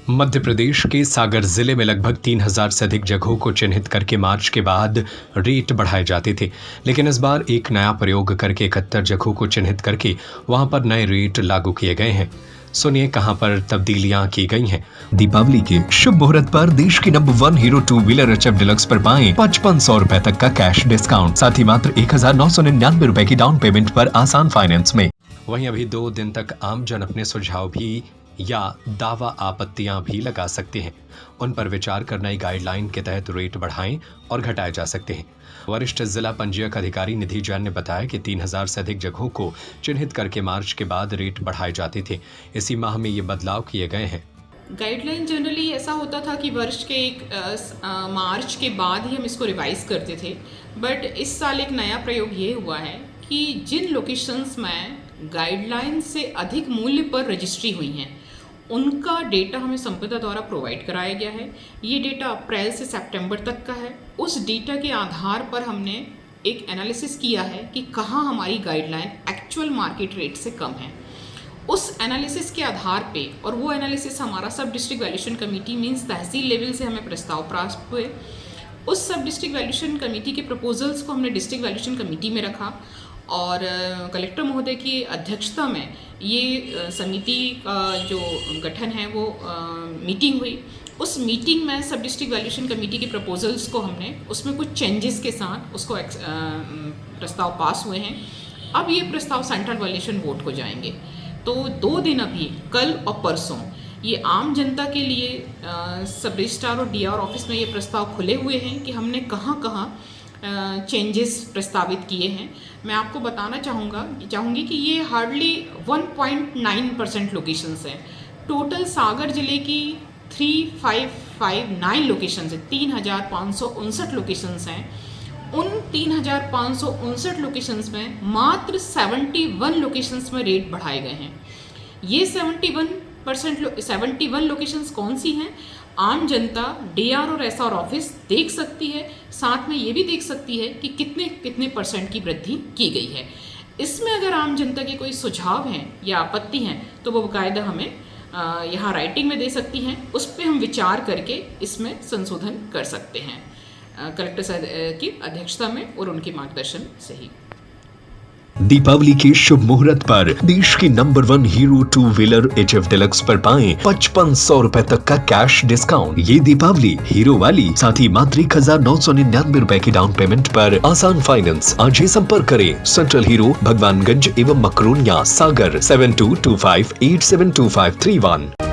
मध्य प्रदेश के सागर जिले में लगभग 3000 से अधिक जगहों को चिन्हित करके मार्च के बाद रेट बढ़ाए जाते थे, लेकिन इस बार एक नया प्रयोग करके 71 जगहों को चिन्हित करके वहां पर नए रेट लागू किए गए हैं। सुनिए कहां पर तब्दीलियां की गई हैं। दीपावली के शुभ मुहूर्त पर देश की number 1 hero 2 wheeler HF deluxe पर पाएं 5500 रुपए तक का कैश डिस्काउंट, साथ ही मात्र 1999 रुपए की डाउन पेमेंट पर आसान फाइनेंस में। वहीं अभी 2 दिन तक आमजन अपने सुझाव भी या दावा आपत्तियां भी लगा सकते हैं। उन पर विचार कर नई गाइडलाइन के तहत रेट बढ़ाएं और घटाए जा सकते हैं। वरिष्ठ जिला पंजीयक अधिकारी निधि जैन ने बताया कि 3000 से अधिक जगहों को चिन्हित करके मार्च के बाद रेट बढ़ाए जाते थे। इसी माह में ये बदलाव किए गए हैं। गाइडलाइन जनरली ऐसा होता था कि वर्ष के मार्च के बाद ही हम इसको रिवाइज करते थे, बट इस साल एक नया प्रयोग ये हुआ है कि जिन लोकेशंस में गाइडलाइन से अधिक मूल्य पर रजिस्ट्री हुई हैं उनका डेटा हमें संपदा द्वारा प्रोवाइड कराया गया है। ये डेटा अप्रैल से सितंबर तक का है। उस डेटा के आधार पर हमने एक एनालिसिस किया है कि कहाँ हमारी गाइडलाइन एक्चुअल मार्केट रेट से कम है। उस एनालिसिस के आधार पे, और वो एनालिसिस हमारा सब डिस्ट्रिक्ट वैल्यूएशन कमेटी मींस तहसील लेवल से हमें प्रस्ताव प्राप्त हुए। उस सब डिस्ट्रिक्ट वैल्यूएशन कमेटी के प्रपोजल्स को हमने डिस्ट्रिक्ट वैल्यूएशन कमेटी में रखा और कलेक्टर महोदय की अध्यक्षता में ये समिति का जो गठन है वो मीटिंग हुई। उस मीटिंग में सब डिस्ट्रिक्ट वैल्यूएशन कमेटी के प्रपोजल्स को हमने उसमें कुछ चेंजेस के साथ उसको प्रस्ताव पास हुए हैं। अब ये प्रस्ताव सेंट्रल वैल्यूएशन बोर्ड को जाएंगे। तो 2 दिन अभी, कल और परसों, ये आम जनता के लिए सब रजिस्ट्रार और डीआर ऑफिस में ये प्रस्ताव खुले हुए हैं कि हमने कहाँ कहाँ चेंजेस प्रस्तावित किए हैं। मैं आपको बताना चाहूँगी कि ये हार्डली 1.9% लोकेशंस हैं। टोटल सागर जिले की 3559 लोकेशंस हैं, 3559 लोकेशंस हैं। उन 3559 लोकेशंस में मात्र 71 लोकेशंस में रेट बढ़ाए गए हैं। ये 71 लोकेशंस कौन सी हैं? आम जनता डीआर और एसआर ऑफिस देख सकती है, साथ में ये भी देख सकती है कि कितने परसेंट की वृद्धि की गई है। इसमें अगर आम जनता के कोई सुझाव हैं या आपत्ति हैं तो वो बाकायदा हमें यहाँ राइटिंग में दे सकती हैं। उस पर हम विचार करके इसमें संशोधन कर सकते हैं कलेक्टर की अध्यक्षता में और उनके मार्गदर्शन से ही। दीपावली के शुभ मुहूर्त पर देश की number 1 hero 2 wheeler HF deluxe पर पाएं 5500 रुपए तक का कैश डिस्काउंट। ये दीपावली हीरो वाली, साथ ही मात्र 1999 रुपए की डाउन पेमेंट पर आसान फाइनेंस। आज ही संपर्क करें सेंट्रल हीरो, भगवानगंज एवं मकरोनिया, सागर 7225872531।